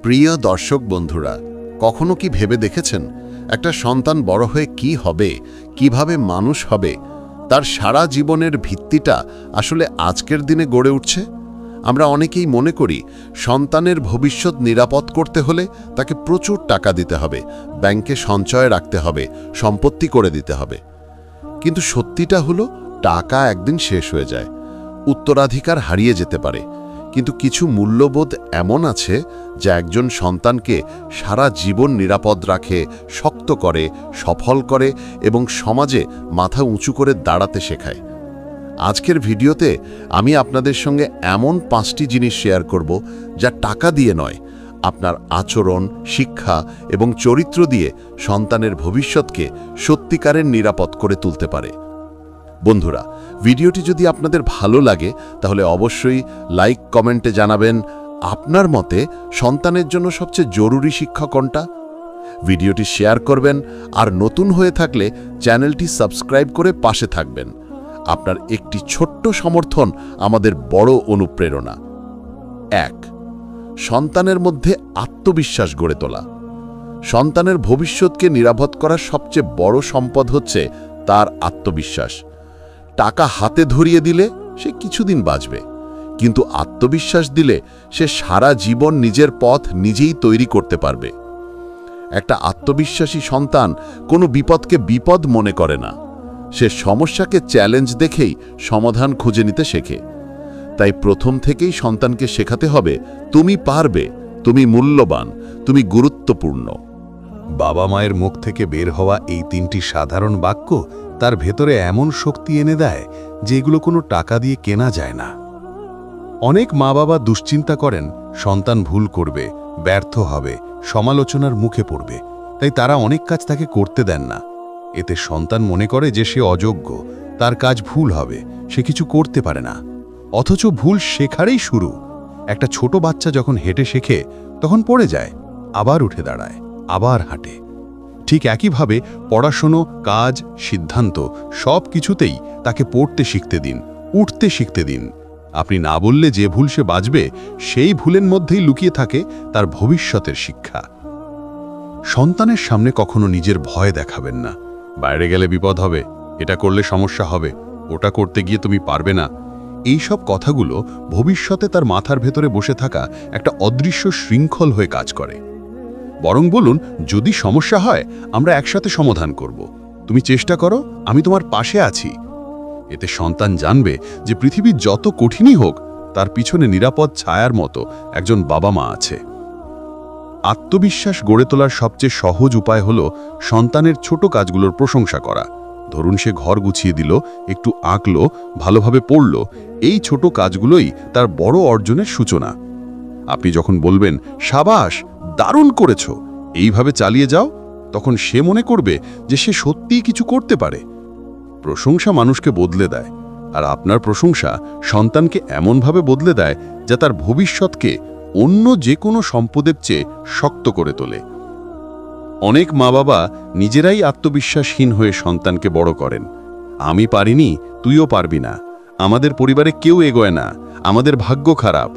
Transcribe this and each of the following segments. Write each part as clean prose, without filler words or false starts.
প্রিয় দর্শক বন্ধুরা, কখনো কি ভেবে দেখেছেন একটা সন্তান বড় হয়ে কি হবে, কিভাবে মানুষ হবে, তার সারা জীবনের ভিত্তিটা আসলে আজকের দিনে গড়ে উঠছে? আমরা অনেকেই মনে করি সন্তানের ভবিষ্যৎ নিরাপদ করতে হলে তাকে প্রচুর টাকা দিতে হবে, ব্যাংকে সঞ্চয় রাখতে হবে, সম্পত্তি করে দিতে হবে। কিন্তু সত্যিটা হলো টাকা একদিন শেষ হয়ে যায়, উত্তরাধিকার হারিয়ে যেতে পারে, কিন্তু কিছু মূল্যবোধ এমন আছে যা একজন সন্তানকে সারা জীবন নিরাপদ রাখে, শক্ত করে, সফল করে এবং সমাজে মাথা উঁচু করে দাঁড়াতে শেখায়। আজকের ভিডিওতে আমি আপনাদের সঙ্গে এমন 5টি জিনিস শেয়ার করব যা টাকা দিয়ে নয়, আপনার আচরণ, শিক্ষা এবং চরিত্র দিয়ে সন্তানের ভবিষ্যৎকে সত্যিকারের নিরাপদ করে তুলতে পারে। বন্ধুরা, ভিডিওটি যদি আপনাদের ভালো লাগে তাহলে অবশ্যই লাইক, কমেন্টে জানাবেন আপনার মতে সন্তানের জন্য সবচেয়ে জরুরি শিক্ষা কোনটা। ভিডিওটি শেয়ার করবেন আর নতুন হয়ে থাকলে চ্যানেলটি সাবস্ক্রাইব করে পাশে থাকবেন। আপনার একটি ছোট্ট সমর্থন আমাদের বড় অনুপ্রেরণা। 1. সন্তানের মধ্যে আত্মবিশ্বাস গড়ে তোলা। সন্তানের ভবিষ্যৎকে নিরাপদ করার সবচেয়ে বড় সম্পদ হচ্ছে তার আত্মবিশ্বাস। টাকা হাতে ধরিয়ে দিলে সে কিছুদিন বাঁচবে, কিন্তু আত্মবিশ্বাস দিলে সে সারা জীবন নিজের পথ নিজেই তৈরি করতে পারবে। একটা আত্মবিশ্বাসী সন্তান কোনো বিপদকে বিপদ মনে করে না, সে সমস্যাকে চ্যালেঞ্জ দেখেই সমাধান খুঁজে নিতে শেখে। তাই প্রথম থেকেই সন্তানকে শেখাতে হবে, তুমি পারবে, তুমি মূল্যবান, তুমি গুরুত্বপূর্ণ। বাবা মায়ের মুখ থেকে বের হওয়া এই 3টি সাধারণ বাক্য তার ভেতরে এমন শক্তি এনে দেয় যে এগুলো কোনো টাকা দিয়ে কেনা যায় না। অনেক মা বাবা দুশ্চিন্তা করেন সন্তান ভুল করবে, ব্যর্থ হবে, সমালোচনার মুখে পড়বে, তাই তারা অনেক কাজ তাকে করতে দেন না। এতে সন্তান মনে করে যে সে অযোগ্য, তার কাজ ভুল হবে, সে কিছু করতে পারে না। অথচ ভুল শেখারই শুরু। একটা ছোট বাচ্চা যখন হেঁটে শেখে তখন পড়ে যায়, আবার উঠে দাঁড়ায়, আবার হাঁটে। ঠিক একইভাবে পড়াশুনো, কাজ, সিদ্ধান্ত সব কিছুতেই তাকে পড়তে শিখতে দিন, উঠতে শিখতে দিন। আপনি না বললে যে ভুল সে বাজবে, সেই ভুলের মধ্যেই লুকিয়ে থাকে তার ভবিষ্যতের শিক্ষা। সন্তানের সামনে কখনো নিজের ভয় দেখাবেন না। বাইরে গেলে বিপদ হবে, এটা করলে সমস্যা হবে, ওটা করতে গিয়ে তুমি পারবে না। এইসব কথাগুলো ভবিষ্যতে তার মাথার ভেতরে বসে থাকা একটা অদৃশ্য শৃঙ্খল হয়ে কাজ করে। বরং বলুন, যদি সমস্যা হয় আমরা একসাথে সমাধান করব, তুমি চেষ্টা করো, আমি তোমার পাশে আছি। এতে সন্তান জানবে যে পৃথিবী যত কঠিনই হোক, তার পিছনে নিরাপদ ছায়ার মতো একজন বাবা মা আছে। আত্মবিশ্বাস গড়ে তোলার সবচেয়ে সহজ উপায় হল সন্তানের ছোট কাজগুলোর প্রশংসা করা। ধরুন সে ঘর গুছিয়ে দিল, একটু আঁকলো, ভালোভাবে পড়ল, এই ছোট কাজগুলোই তার বড় অর্জনের সূচনা। আপনি যখন বলবেন, সাবাস, দারুণ করেছো, এইভাবে চালিয়ে যাও, তখন সে মনে করবে যে সে সত্যিই কিছু করতে পারে। প্রশংসা মানুষকে বদলে দেয়, আর আপনার প্রশংসা সন্তানকে এমনভাবে বদলে দেয় যা তার ভবিষ্যৎকে অন্য যে কোনো সম্পদের চেয়ে শক্ত করে তোলে। অনেক মা বাবা নিজেরাই আত্মবিশ্বাসহীন হয়ে সন্তানকে বড় করেন। আমি পারিনি, তুইও পারবি না, আমাদের পরিবারে কেউ এগোয় না, আমাদের ভাগ্য খারাপ।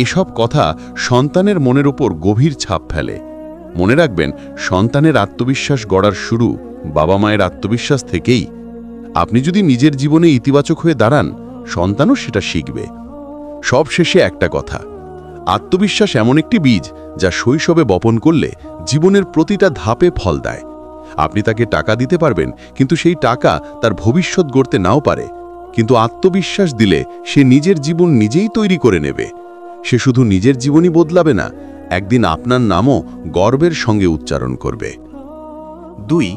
এসব কথা সন্তানের মনের ওপর গভীর ছাপ ফেলে। মনে রাখবেন, সন্তানের আত্মবিশ্বাস গড়ার শুরু বাবা মায়ের আত্মবিশ্বাস থেকেই। আপনি যদি নিজের জীবনে ইতিবাচক হয়ে দাঁড়ান, সন্তানও সেটা শিখবে। সবশেষে একটা কথা, আত্মবিশ্বাস এমন একটি বীজ যা শৈশবে বপন করলে জীবনের প্রতিটা ধাপে ফল দেয়। আপনি তাকে টাকা দিতে পারবেন, কিন্তু সেই টাকা তার ভবিষ্যৎ গড়তে নাও পারে। কিন্তু আত্মবিশ্বাস দিলে সে নিজের জীবন নিজেই তৈরি করে নেবে। সে শুধু নিজের জীবনই বদলাবে না, একদিন আপনার নামও গর্বের সঙ্গে উচ্চারণ করবে। 2.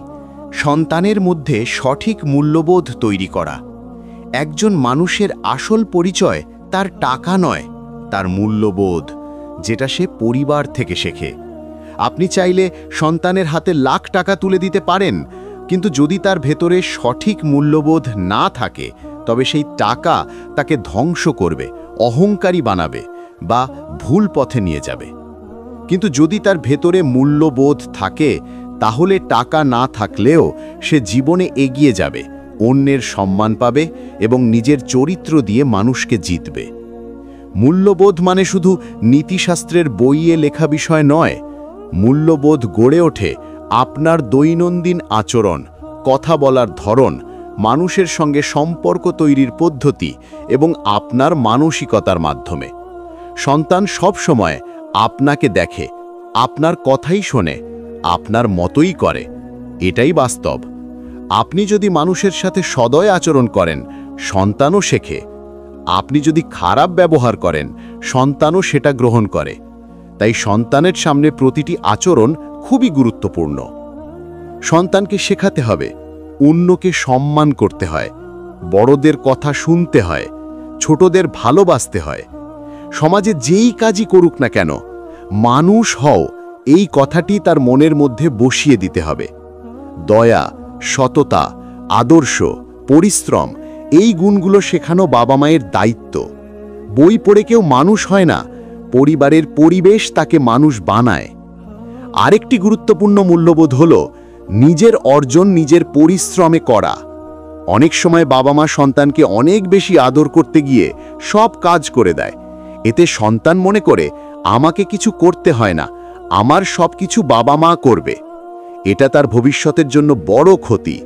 সন্তানের মধ্যে সঠিক মূল্যবোধ তৈরি করা। একজন মানুষের আসল পরিচয় তার টাকা নয়, তার মূল্যবোধ, যেটা সে পরিবার থেকে শেখে। আপনি চাইলে সন্তানের হাতে লাখ টাকা তুলে দিতে পারেন, কিন্তু যদি তার ভেতরে সঠিক মূল্যবোধ না থাকে, তবে সেই টাকা তাকে ধ্বংস করবে, অহংকারী বানাবে বা ভুল পথে নিয়ে যাবে। কিন্তু যদি তার ভেতরে মূল্যবোধ থাকে, তাহলে টাকা না থাকলেও সে জীবনে এগিয়ে যাবে, অন্যের সম্মান পাবে এবং নিজের চরিত্র দিয়ে মানুষকে জিতবে। মূল্যবোধ মানে শুধু নীতিশাস্ত্রের বইয়ে লেখা বিষয় নয়। মূল্যবোধ গড়ে ওঠে আপনার দৈনন্দিন আচরণ, কথা বলার ধরন, মানুষের সঙ্গে সম্পর্ক তৈরির পদ্ধতি এবং আপনার মানসিকতার মাধ্যমে। সন্তান সব সময় আপনাকে দেখে, আপনার কথাই শোনে, আপনার মতোই করে। এটাই বাস্তব। আপনি যদি মানুষের সাথে সদয় আচরণ করেন, সন্তানও শেখে। আপনি যদি খারাপ ব্যবহার করেন, সন্তানও সেটা গ্রহণ করে। তাই সন্তানের সামনে প্রতিটি আচরণ খুবই গুরুত্বপূর্ণ। সন্তানকে শেখাতে হবে অন্যকে সম্মান করতে হয়, বড়দের কথা শুনতে হয়, ছোটদের ভালোবাসতে হয়। সমাজে যেই কাজই করুক না কেন, মানুষ হও এই কথাটি তার মনের মধ্যে বসিয়ে দিতে হবে। দয়া, সততা, আদর্শ, পরিশ্রম এই গুণগুলো শেখানো বাবা মায়ের দায়িত্ব। বই পড়ে কেউ মানুষ হয় না, পরিবারের পরিবেশ তাকে মানুষ বানায়। আরেকটি গুরুত্বপূর্ণ মূল্যবোধ হল নিজের অর্জন নিজের পরিশ্রমে করা। অনেক সময় বাবা মা সন্তানকে অনেক বেশি আদর করতে গিয়ে সব কাজ করে দেয়। এতে সন্তান মনে করে আমাকে কিছু করতে হয় না, আমার সব কিছু বাবা মা করবে। এটা তার ভবিষ্যতের জন্য বড় ক্ষতি।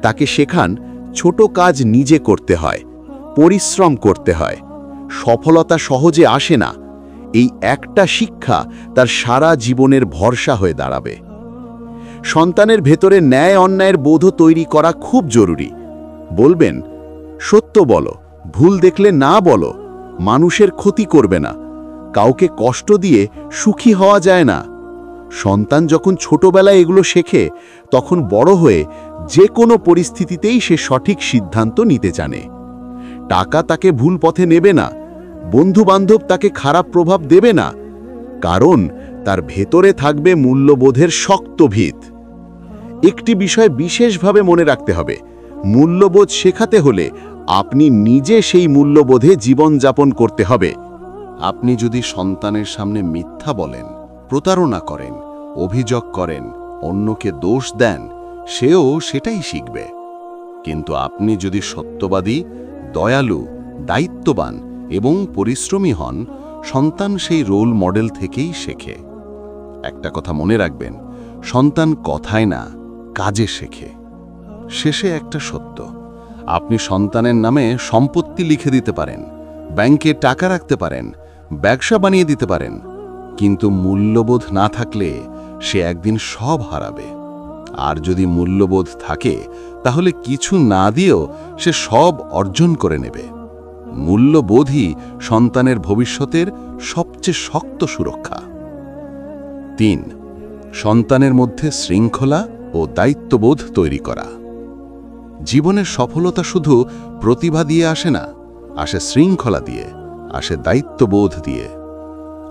তাকে শেখান ছোট কাজ নিজে করতে হয়, পরিশ্রম করতে হয়। সফলতা সহজে আসে না। এই একটা শিক্ষা তার সারা জীবনের ভরসা হয়ে দাঁড়াবে। সন্তানের ভেতরে ন্যায় অন্যায়ের বোধ তৈরি করা খুব জরুরি। বলবেন, সত্য বলো, ভুল দেখলে না বলো, মানুষের ক্ষতি করবে না, কাউকে কষ্ট দিয়ে সুখী হওয়া যায় না। সন্তান যখন ছোটবেলায় এগুলো শেখে, তখন বড় হয়ে যে কোনো পরিস্থিতিতেই সে সঠিক সিদ্ধান্ত নিতে জানে। টাকা তাকে ভুল পথে নেবে না, বন্ধু-বান্ধব তাকে খারাপ প্রভাব দেবে না, কারণ তার ভেতরে থাকবে মূল্যবোধের শক্ত ভিত। একটি বিষয় বিশেষভাবে মনে রাখতে হবে, মূল্যবোধ শেখাতে হলে আপনি নিজে সেই মূল্যবোধে জীবনযাপন করতে হবে। আপনি যদি সন্তানের সামনে মিথ্যা বলেন, প্রতারণা করেন, অভিযোগ করেন, অন্যকে দোষ দেন, সেও সেটাই শিখবে। কিন্তু আপনি যদি সত্যবাদী, দয়ালু, দায়িত্ববান এবং পরিশ্রমী হন, সন্তান সেই রোল মডেল থেকেই শেখে। একটা কথা মনে রাখবেন, সন্তান কথায় না, কাজে শেখে। শেষে একটা সত্য, আপনি সন্তানের নামে সম্পত্তি লিখে দিতে পারেন, ব্যাংকে টাকা রাখতে পারেন, ব্যবসা বানিয়ে দিতে পারেন, কিন্তু মূল্যবোধ না থাকলে সে একদিন সব হারাবে। আর যদি মূল্যবোধ থাকে, তাহলে কিছু না দিয়েও সে সব অর্জন করে নেবে। মূল্যবোধই সন্তানের ভবিষ্যতের সবচেয়ে শক্ত সুরক্ষা। 3. সন্তানের মধ্যে শৃঙ্খলা ও দায়িত্ববোধ তৈরি করা। জীবনের সফলতা শুধু প্রতিভা দিয়ে আসে না, আসে শৃঙ্খলা দিয়ে, আসে দায়িত্ববোধ দিয়ে।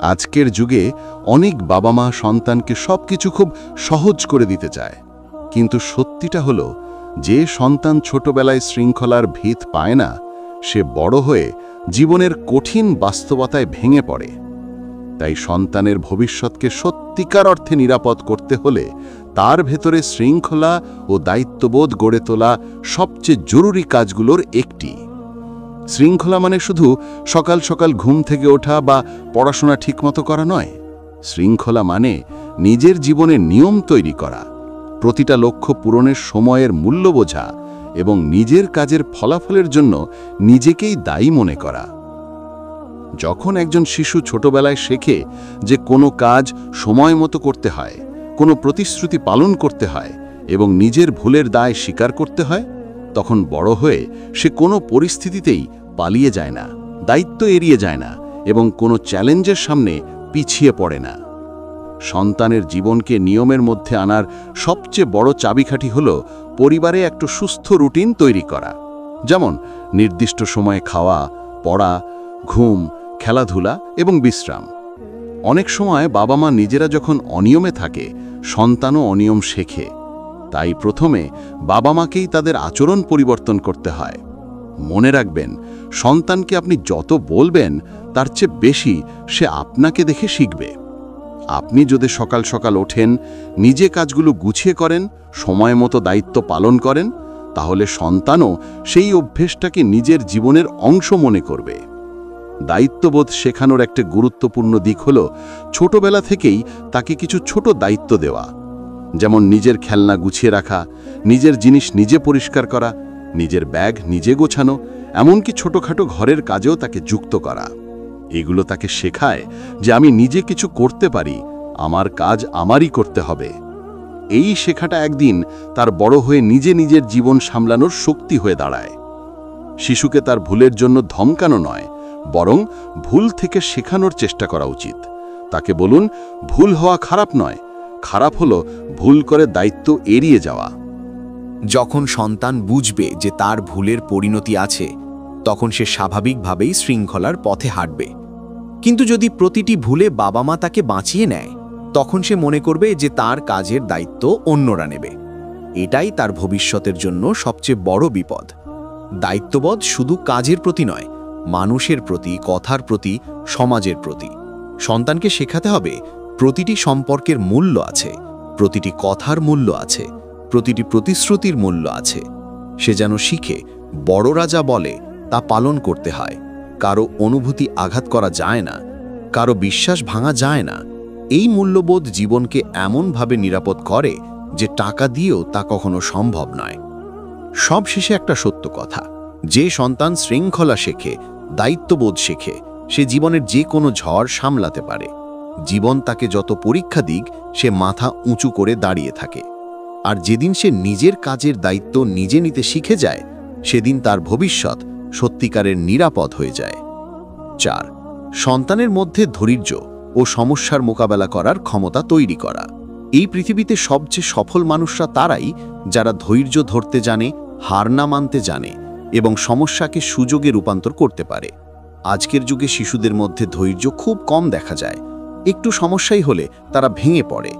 আজকের যুগে অনেক বাবা মা সন্তানকে সবকিছু খুব সহজ করে দিতে চায়, কিন্তু সত্যিটা হলো, যে সন্তান ছোটবেলায় শৃঙ্খলার ভিত পায় না, সে বড় হয়ে জীবনের কঠিন বাস্তবতায় ভেঙে পড়ে। তাই সন্তানের ভবিষ্যৎকে সত্যিকার অর্থে নিরাপদ করতে হলে তার ভেতরে শৃঙ্খলা ও দায়িত্ববোধ গড়ে তোলা সবচেয়ে জরুরি কাজগুলোর একটি। শৃঙ্খলা মানে শুধু সকাল সকাল ঘুম থেকে ওঠা বা পড়াশোনা ঠিকমতো করা নয়। শৃঙ্খলা মানে নিজের জীবনে নিয়ম তৈরি করা, প্রতিটা লক্ষ্য পূরণের সময়ের মূল্য বোঝা এবং নিজের কাজের ফলাফলের জন্য নিজেকেই দায়ী মনে করা। যখন একজন শিশু ছোটবেলায় শেখে যে কোনো কাজ সময় মতো করতে হয়, কোনো প্রতিশ্রুতি পালন করতে হয় এবং নিজের ভুলের দায় স্বীকার করতে হয়, তখন বড় হয়ে সে কোনো পরিস্থিতিতেই পালিয়ে যায় না, দায়িত্ব এড়িয়ে যায় না এবং কোনো চ্যালেঞ্জের সামনে পিছিয়ে পড়ে না। সন্তানের জীবনকে নিয়মের মধ্যে আনার সবচেয়ে বড় চাবিকাঠি হল পরিবারে একটা সুস্থ রুটিন তৈরি করা। যেমন নির্দিষ্ট সময়ে খাওয়া, পড়া, ঘুম, খেলাধুলা এবং বিশ্রাম। অনেক সময় বাবা মা নিজেরা যখন অনিয়মে থাকে, সন্তানও অনিয়ম শেখে। তাই প্রথমে বাবা মাকেই তাদের আচরণ পরিবর্তন করতে হয়। মনে রাখবেন, সন্তানকে আপনি যত বলবেন, তার চেয়ে বেশি সে আপনাকে দেখে শিখবে। আপনি যদি সকাল সকাল ওঠেন, নিজে কাজগুলো গুছিয়ে করেন, সময় মতো দায়িত্ব পালন করেন, তাহলে সন্তানও সেই অভ্যেসটাকে নিজের জীবনের অংশ মনে করবে। দায়িত্ববোধ শেখানোর একটা গুরুত্বপূর্ণ দিক হল ছোটবেলা থেকেই তাকে কিছু ছোট দায়িত্ব দেওয়া, যেমন নিজের খেলনা গুছিয়ে রাখা, নিজের জিনিস নিজে পরিষ্কার করা, নিজের ব্যাগ নিজে গোছানো, এমনকি ছোটখাটো ঘরের কাজেও তাকে যুক্ত করা। এগুলো তাকে শেখায় যে আমি নিজে কিছু করতে পারি, আমার কাজ আমারই করতে হবে। এই শেখাটা একদিন তার বড় হয়ে নিজে নিজের জীবন সামলানোর শক্তি হয়ে দাঁড়ায়। শিশুকে তার ভুলের জন্য ধমকানো নয়, বরং ভুল থেকে শেখানোর চেষ্টা করা উচিত। তাকে বলুন, ভুল হওয়া খারাপ নয়, খারাপ হলো ভুল করে দায়িত্ব এড়িয়ে যাওয়া। যখন সন্তান বুঝবে যে তার ভুলের পরিণতি আছে, তখন সে স্বাভাবিকভাবেই শৃঙ্খলার পথে হাঁটবে। কিন্তু যদি প্রতিটি ভুলে বাবা মা তাকে বাঁচিয়ে নেয়, তখন সে মনে করবে যে তার কাজের দায়িত্ব অন্যরা নেবে। এটাই তার ভবিষ্যতের জন্য সবচেয়ে বড় বিপদ। দায়িত্ববোধ শুধু কাজের প্রতি নয়, মানুষের প্রতি, কথার প্রতি, সমাজের প্রতি। সন্তানকে শেখাতে হবে প্রতিটি সম্পর্কের মূল্য আছে, প্রতিটি কথার মূল্য আছে, প্রতিটি প্রতিশ্রুতির মূল্য আছে। সে যেন শিখে বড়রা যা বলে তা পালন করতে হয়, কারো অনুভূতি আঘাত করা যায় না, কারো বিশ্বাস ভাঙা যায় না। এই মূল্যবোধ জীবনকে এমনভাবে নিরাপদ করে যে টাকা দিয়েও তা কখনো সম্ভব নয়। সবশেষে একটা সত্য কথা, যে সন্তান শৃঙ্খলা শেখে, দায়িত্ববোধ শেখে, সে জীবনের যে কোনো ঝড় সামলাতে পারে। জীবন তাকে যত পরীক্ষা দিক, সে মাথা উঁচু করে দাঁড়িয়ে থাকে। আর যেদিন সে নিজের কাজের দায়িত্ব নিজে নিতে শিখে যায়, সেদিন তার ভবিষ্যৎ সত্যিকারের নিরাপদ হয়ে যায়। 4. সন্তানের মধ্যে ধৈর্য ও সমস্যার মোকাবেলা করার ক্ষমতা তৈরি করা। এই পৃথিবীতে সবচেয়ে সফল মানুষরা তারাই যারা ধৈর্য ধরতে জানে, হার না মানতে জানে এবং সমস্যাকে সুযোগে রূপান্তর করতে পারে। আজকের যুগে শিশুদের মধ্যে ধৈর্য খুব কম দেখা যায়। একটু সমস্যাই হলে তারা ভেঙে পড়ে,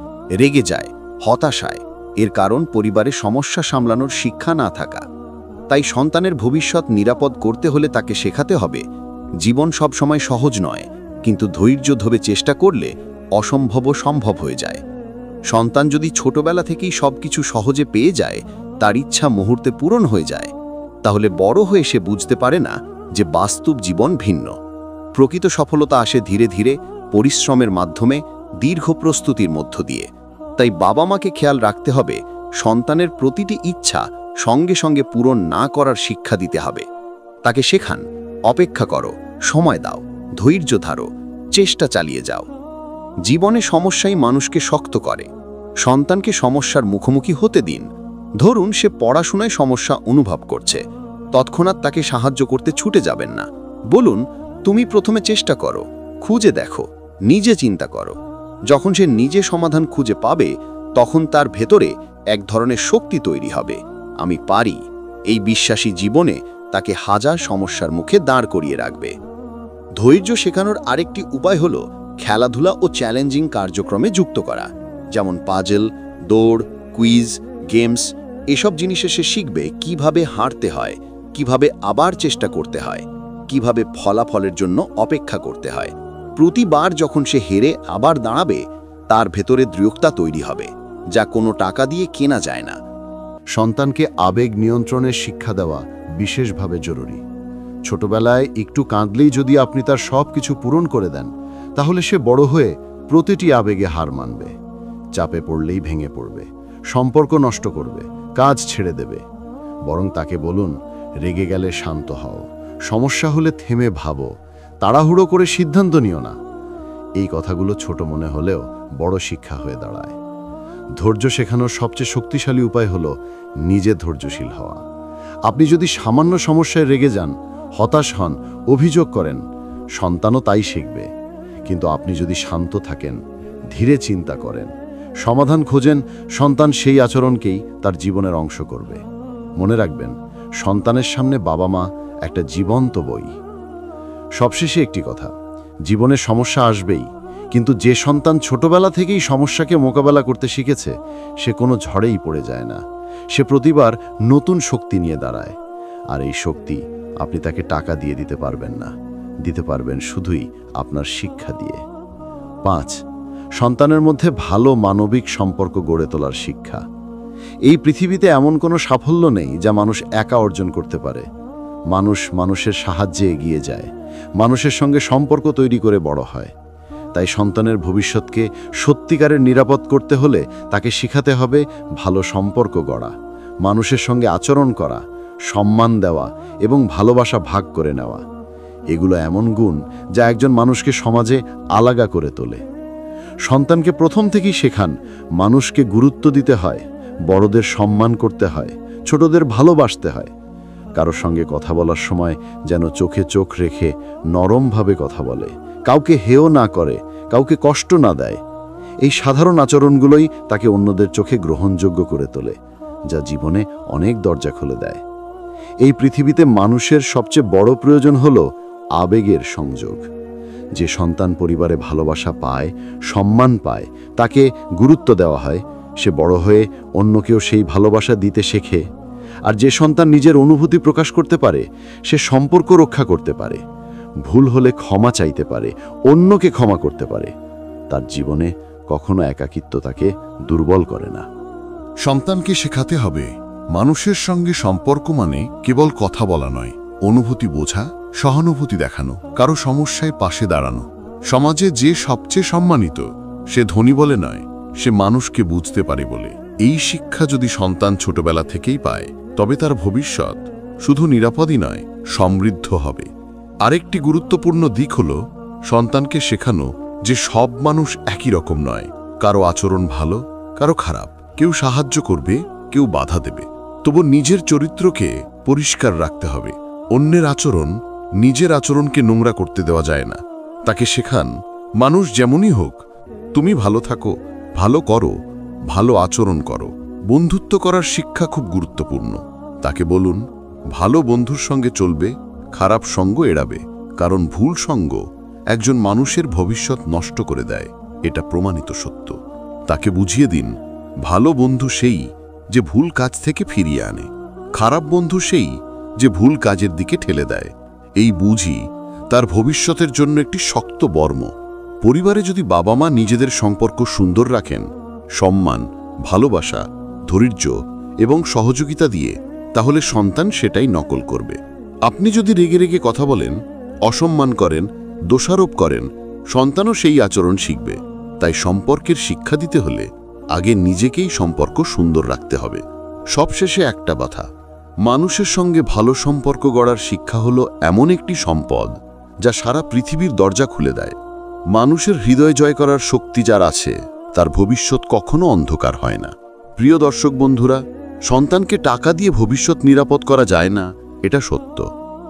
রেগে যায়, হতাশায়। এর কারণ পরিবারে সমস্যা সামলানোর শিক্ষা না থাকা। তাই সন্তানের ভবিষ্যৎ নিরাপদ করতে হলে তাকে শেখাতে হবে, জীবন সবসময় সহজ নয়, কিন্তু ধৈর্য ধরে চেষ্টা করলে অসম্ভবও সম্ভব হয়ে যায়। সন্তান যদি ছোটবেলা থেকেই সবকিছু সহজে পেয়ে যায়, তার ইচ্ছা মুহূর্তে পূরণ হয়ে যায়, তাহলে বড় হয়ে সে বুঝতে পারে না যে বাস্তব জীবন ভিন্ন। প্রকৃত সফলতা আসে ধীরে ধীরে, পরিশ্রমের মাধ্যমে, দীর্ঘ প্রস্তুতির মধ্য দিয়ে। তাই বাবা মাকে খেয়াল রাখতে হবে, সন্তানের প্রতিটি ইচ্ছা সঙ্গে সঙ্গে পূরণ না করার শিক্ষা দিতে হবে। তাকে শেখান, অপেক্ষা করো, সময় দাও, ধৈর্য ধারো, চেষ্টা চালিয়ে যাও। জীবনে সমস্যাই মানুষকে শক্ত করে। সন্তানকে সমস্যার মুখোমুখি হতে দিন। ধরুন সে পড়াশোনায় সমস্যা অনুভব করছে, তৎক্ষণাৎ তাকে সাহায্য করতে ছুটে যাবেন না। বলুন, তুমি প্রথমে চেষ্টা করো, খুঁজে দেখো, নিজে চিন্তা করো। যখন সে নিজে সমাধান খুঁজে পাবে, তখন তার ভেতরে এক ধরনের শক্তি তৈরি হবে, আমি পারি। এই বিশ্বাসী জীবনে তাকে হাজার সমস্যার মুখে দাঁড় করিয়ে রাখবে। ধৈর্য শেখানোর আরেকটি উপায় হলো খেলাধুলা ও চ্যালেঞ্জিং কার্যক্রমে যুক্ত করা, যেমন পাজল, দৌড়, কুইজ, গেমস। এসব জিনিসে সে শিখবে কিভাবে হারতে হয়, কিভাবে আবার চেষ্টা করতে হয়, কিভাবে ফলাফলের জন্য অপেক্ষা করতে হয়। প্রতিবার যখন সে হেরে আবার দাঁড়াবে, তার ভেতরে দৃঢ়তা তৈরি হবে, যা কোনো টাকা দিয়ে কেনা যায় না। সন্তানকে আবেগ নিয়ন্ত্রণের শিক্ষা দেওয়া বিশেষভাবে জরুরি। ছোটবেলায় একটু কাঁদলেই যদি আপনি তার সব কিছু পূরণ করে দেন, তাহলে সে বড় হয়ে প্রতিটি আবেগে হার মানবে। চাপে পড়লেই ভেঙে পড়বে, সম্পর্ক নষ্ট করবে, কাজ ছেড়ে দেবে। বরং তাকে বলুন, রেগে গেলে শান্ত হও, সমস্যা হলে থেমে ভাবো, তাড়াহুড়ো করে সিদ্ধান্ত নিও না। এই কথাগুলো ছোট মনে হলেও বড় শিক্ষা হয়ে দাঁড়ায়। ধৈর্য শেখানোর সবচেয়ে শক্তিশালী উপায় হলো নিজে ধৈর্যশীল হওয়া। আপনি যদি সামান্য সমস্যায় রেগে যান, হতাশ হন, অভিযোগ করেন, সন্তানও তাই শিখবে। কিন্তু আপনি যদি শান্ত থাকেন, ধীরে চিন্তা করেন, সমাধান খোঁজেন, সন্তান সেই আচরণকেই তার জীবনের অংশ করবে। মনে রাখবেন, সন্তানের সামনে বাবা মা একটা জীবন্ত বই। সবশেষে একটি কথা, জীবনে সমস্যা আসবেই, কিন্তু যে সন্তান ছোটবেলা থেকেই সমস্যাকে মোকাবেলা করতে শিখেছে, সে কোনো ঝড়েই পড়ে যায় না। সে প্রতিবার নতুন শক্তি নিয়ে দাঁড়ায়। আর এই শক্তি আপনি তাকে টাকা দিয়ে দিতে পারবেন না, দিতে পারবেন শুধুই আপনার শিক্ষা দিয়ে। 5. সন্তানের মধ্যে ভালো মানবিক সম্পর্ক গড়ে তোলার শিক্ষা। এই পৃথিবীতে এমন কোনো সাফল্য নেই যা মানুষ একা অর্জন করতে পারে। মানুষ মানুষের সাহায্যে এগিয়ে যায়, মানুষের সঙ্গে সম্পর্ক তৈরি করে বড় হয়। তাই সন্তানের ভবিষ্যৎকে সত্যিকারের নিরাপদ করতে হলে তাকে শেখাতে হবে ভালো সম্পর্ক গড়া, মানুষের সঙ্গে আচরণ করা, সম্মান দেওয়া এবং ভালোবাসা ভাগ করে নেওয়া। এগুলো এমন গুণ যা একজন মানুষকে সমাজে আলাদা করে তোলে। সন্তানকে প্রথম থেকেই শেখান মানুষকে গুরুত্ব দিতে হয়, বড়দের সম্মান করতে হয়, ছোটদের ভালোবাসতে হয়। কারোর সঙ্গে কথা বলার সময় যেন চোখে চোখ রেখে নরমভাবে কথা বলে, কাউকে হেয় না করে, কাউকে কষ্ট না দেয়। এই সাধারণ আচরণগুলোই তাকে অন্যদের চোখে গ্রহণযোগ্য করে তোলে, যা জীবনে অনেক দরজা খুলে দেয়। এই পৃথিবীতে মানুষের সবচেয়ে বড় প্রয়োজন হলো আবেগের সংযোগ। যে সন্তান পরিবারে ভালোবাসা পায়, সম্মান পায়, তাকে গুরুত্ব দেওয়া হয়, সে বড় হয়ে অন্যকেও সেই ভালোবাসা দিতে শেখে। আর যে সন্তান নিজের অনুভূতি প্রকাশ করতে পারে, সে সম্পর্ক রক্ষা করতে পারে, ভুল হলে ক্ষমা চাইতে পারে, অন্যকে ক্ষমা করতে পারে। তার জীবনে কখনো একাকিত্ব তাকে দুর্বল করে না। সন্তানকে শেখাতে হবে মানুষের সঙ্গে সম্পর্ক মানে কেবল কথা বলা নয়, অনুভূতি বোঝা, সহানুভূতি দেখানো, কারো সমস্যায় পাশে দাঁড়ানো। সমাজে যে সবচেয়ে সম্মানিত, সে ধনী বলে নয়, সে মানুষকে বুঝতে পারে বলে। এই শিক্ষা যদি সন্তান ছোটবেলা থেকেই পায়, তবে তার ভবিষ্যৎ শুধু নিরাপদই নয়, সমৃদ্ধ হবে। আরেকটি গুরুত্বপূর্ণ দিক হল সন্তানকে শেখানো যে সব মানুষ একই রকম নয়। কারো আচরণ ভালো, কারো খারাপ, কেউ সাহায্য করবে, কেউ বাধা দেবে। তবু নিজের চরিত্রকে পরিষ্কার রাখতে হবে। অন্যের আচরণ নিজের আচরণকে নোংরা করতে দেওয়া যায় না। তাকে শেখান মানুষ যেমনই হোক, তুমি ভালো থাকো, ভালো করো, ভালো আচরণ করো। বন্ধুত্ব করার শিক্ষা খুব গুরুত্বপূর্ণ। তাকে বলুন ভালো বন্ধুর সঙ্গে চলবে, খারাপ সঙ্গ এড়াবে, কারণ ভুল সঙ্গ একজন মানুষের ভবিষ্যৎ নষ্ট করে দেয়। এটা প্রমাণিত সত্য। তাকে বুঝিয়ে দিন ভালো বন্ধু সেই যে ভুল কাজ থেকে ফিরিয়ে আনে, খারাপ বন্ধু সেই যে ভুল কাজের দিকে ঠেলে দেয়। এই বুঝি তার ভবিষ্যতের জন্য একটি শক্ত বর্ম। পরিবারে যদি বাবা মা নিজেদের সম্পর্ক সুন্দর রাখেন, সম্মান, ভালোবাসা, ধৈর্য এবং সহযোগিতা দিয়ে, তাহলে সন্তান সেটাই নকল করবে। আপনি যদি রেগে রেগে কথা বলেন, অসম্মান করেন, দোষারোপ করেন, সন্তানও সেই আচরণ শিখবে। তাই সম্পর্কের শিক্ষা দিতে হলে আগে নিজেকেই সম্পর্ক সুন্দর রাখতে হবে। সবশেষে একটা কথা, মানুষের সঙ্গে ভালো সম্পর্ক গড়ার শিক্ষা হলো এমন একটি সম্পদ যা সারা পৃথিবীর দরজা খুলে দেয়। মানুষের হৃদয় জয় করার শক্তি যার আছে, তার ভবিষ্যৎ কখনো অন্ধকার হয় না। প্রিয় দর্শক বন্ধুরা, সন্তানকে টাকা দিয়ে ভবিষ্যৎ নিরাপদ করা যায় না, এটা সত্য।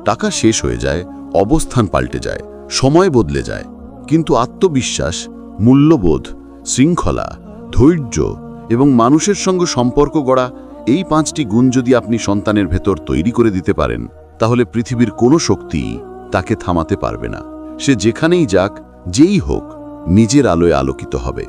টাকা শেষ হয়ে যায়, অবস্থান পাল্টে যায়, সময় বদলে যায়, কিন্তু আত্মবিশ্বাস, মূল্যবোধ, শৃঙ্খলা, ধৈর্য এবং মানুষের সঙ্গে সম্পর্ক গড়া, এই 5টি গুণ যদি আপনি সন্তানের ভেতর তৈরি করে দিতে পারেন, তাহলে পৃথিবীর কোনো শক্তি তাকে থামাতে পারবে না। সে যেখানেই যাক, যেই হোক, নিজের আলোয় আলোকিত হবে।